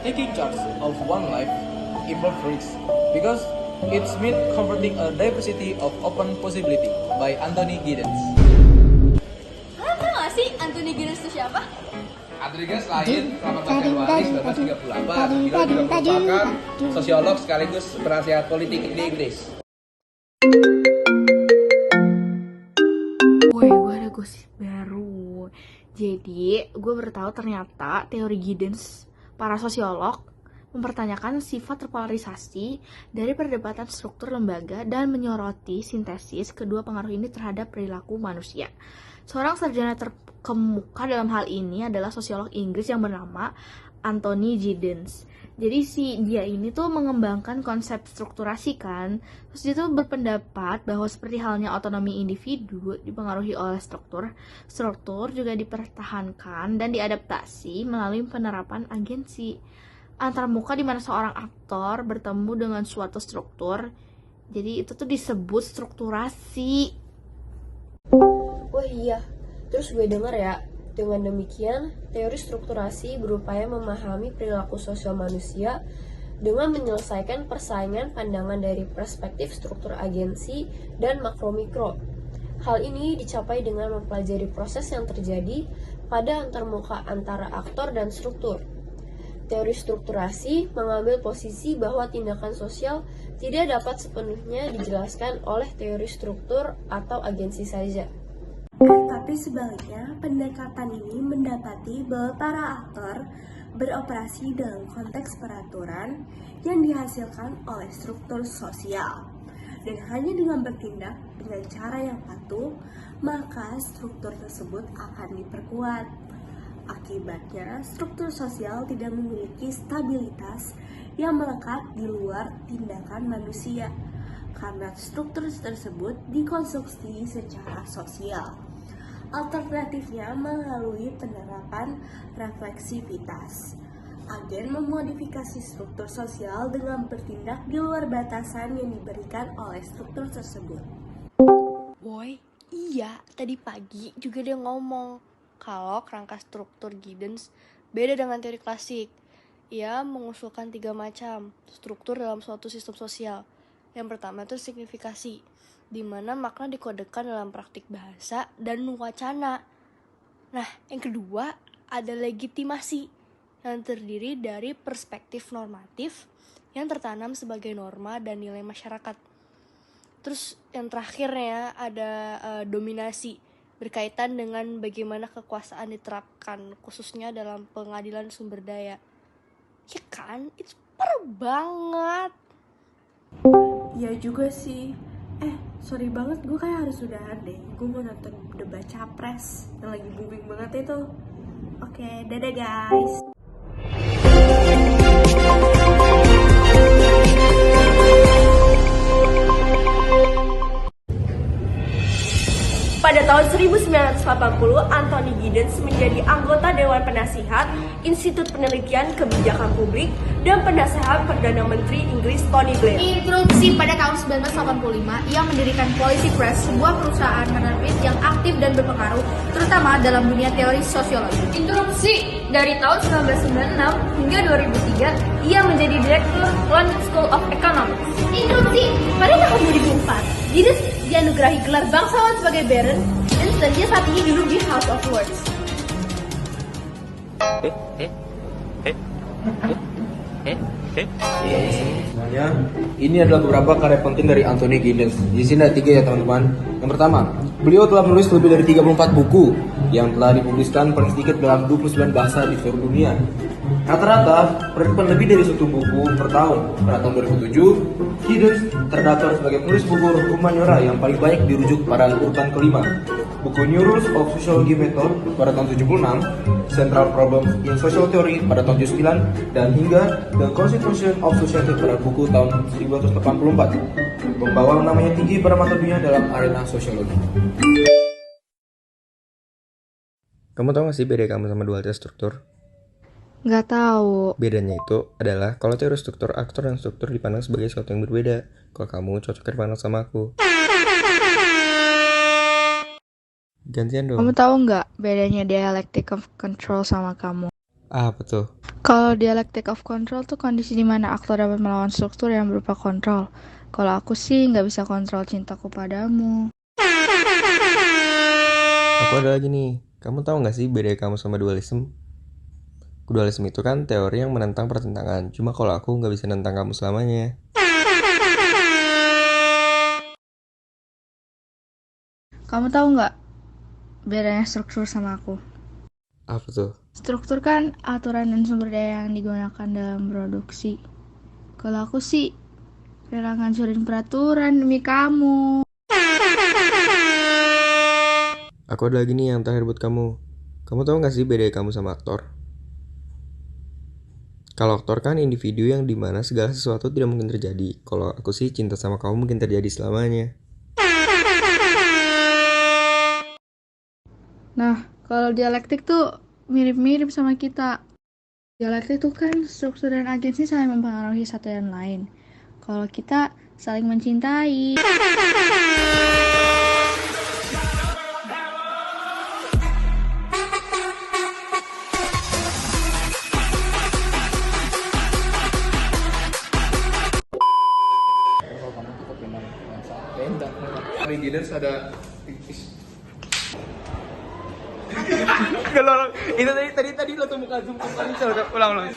taking charge of one life involves risks because it's meant converting a diversity of open possibility by Anthony Giddens. Kalian tahu gak sih Anthony Giddens itu siapa? Anthony Giddens lahir 18 Februari 1938. Beliau juga merupakan sosiolog sekaligus penasihat politik di Inggris. Woi, gue ada gosip baru. Jadi, gue baru tahu ternyata teori Giddens, para sosiolog, mempertanyakan sifat terpolarisasi dari perdebatan struktur lembaga dan menyoroti sintesis kedua pengaruh ini terhadap perilaku manusia. Seorang sarjana terkemuka dalam hal ini adalah sosiolog Inggris yang bernama Anthony Giddens. Jadi dia ini tuh mengembangkan konsep strukturasi kan. Terus dia tuh berpendapat bahwa seperti halnya otonomi individu dipengaruhi oleh struktur juga dipertahankan dan diadaptasi melalui penerapan agensi antarmuka di mana seorang aktor bertemu dengan suatu struktur. Jadi itu tuh disebut strukturasi. Wah iya, terus gue denger ya, dengan demikian teori strukturasi berupaya memahami perilaku sosial manusia dengan menyelesaikan persaingan pandangan dari perspektif struktur agensi dan makro-mikro. Hal ini dicapai dengan mempelajari proses yang terjadi pada antarmuka antara aktor dan struktur. Teori strukturasi mengambil posisi bahwa tindakan sosial tidak dapat sepenuhnya dijelaskan oleh teori struktur atau agensi saja. Tapi sebaliknya, pendekatan ini mendapati bahwa para aktor beroperasi dalam konteks peraturan yang dihasilkan oleh struktur sosial. Dan hanya dengan bertindak dengan cara yang patuh, maka struktur tersebut akan diperkuat. Akibatnya, struktur sosial tidak memiliki stabilitas yang melekat di luar tindakan manusia, karena struktur tersebut dikonstruksi secara sosial. Alternatifnya melalui penerapan refleksivitas. Agen memodifikasi struktur sosial dengan bertindak di luar batasan yang diberikan oleh struktur tersebut. Woi, iya, tadi pagi juga dia ngomong kalau kerangka struktur Giddens beda dengan teori klasik. Ia mengusulkan 3 macam struktur dalam suatu sistem sosial. Yang pertama itu signifikasi, di mana makna dikodekan dalam praktik bahasa dan wacana. Nah, yang kedua ada legitimasi, yang terdiri dari perspektif normatif yang tertanam sebagai norma dan nilai masyarakat. Terus yang terakhirnya ada dominasi, berkaitan dengan bagaimana kekuasaan diterapkan, khususnya dalam pengadilan sumber daya. Ya kan, it's parah banget. Ya juga sih. Sorry banget, gue kayak harus udahan deh. Gue mau nonton debat capres yang lagi booming banget itu. Oke, dadah guys. Pada tahun 1980, Anthony Giddens menjadi anggota Dewan Penasihat Institut Penelitian Kebijakan Publik dan penasehat Perdana Menteri Inggris Tony Blair. Introduksi pada tahun 1985, ia mendirikan Policy Press, sebuah perusahaan penerbit yang aktif dan berpengaruh, terutama dalam dunia teori sosiologi. Interupsi dari tahun 1996 hingga 2003, ia menjadi Direktur London School of Economics. Interupsi pada tahun 2004, Giddens dianugerahi gelar bangsawan sebagai Baron dan dia saat ini duduk di House of Lords. Semuanya, ini adalah beberapa karya penting dari Anthony Giddens. Di sini ada 3 ya teman-teman. Yang pertama, beliau telah menulis lebih dari 34 buku yang telah dipublikasikan paling sedikit dalam 29 bahasa di seluruh dunia. Rata-rata penerbitan lebih dari 1 buku per tahun. Pada tahun 2007, Giddens terdaftar sebagai penulis buku humaniora yang paling banyak dirujuk pada urutan kelima. Buku New Rules of Sociology Method pada tahun 76, Central Problems in Social Theory pada tahun 79, dan hingga The Constitution of Society pada buku tahun 1984, membawa namanya tinggi pada mata dunia dalam arena sosiologi. Kamu tahu gak sih beda kamu sama dualitas struktur? Nggak tahu. Bedanya itu adalah kalau teori struktur, aktor dan struktur dipandang sebagai sesuatu yang berbeda. Kalau kamu cocok dipandang sama aku. Gantian dong. Kamu tahu nggak bedanya dialectic of control sama kamu? Apa tuh? Kalau dialectic of control tuh kondisi di mana aktor dapat melawan struktur yang berupa kontrol. Kalau aku sih nggak bisa kontrol cintaku padamu. Aku ada lagi nih. Kamu tahu nggak sih beda kamu sama dualisme? Dualisme itu kan teori yang menentang pertentangan. Cuma kalau aku nggak bisa nentang kamu selamanya. Kamu tahu nggak bedanya struktur sama aku? Apa tuh? Struktur kan aturan dan sumber daya yang digunakan dalam produksi. Kalau aku sih rela ngancurin peraturan demi kamu. Aku ada lagi nih yang terakhir buat kamu. Kamu tahu nggak sih beda kamu sama aktor? Kalau aktor kan individu yang dimana segala sesuatu tidak mungkin terjadi. Kalau aku sih cinta sama kamu mungkin terjadi selamanya. Nah, kalau dialektik tuh mirip-mirip sama kita. Dialektik tuh kan struktur dan agensi saling mempengaruhi satu dan lain. Kalau kita saling mencintai. Teori Giddens ada Kalau itu tadi lo tuh muka zoom ulang.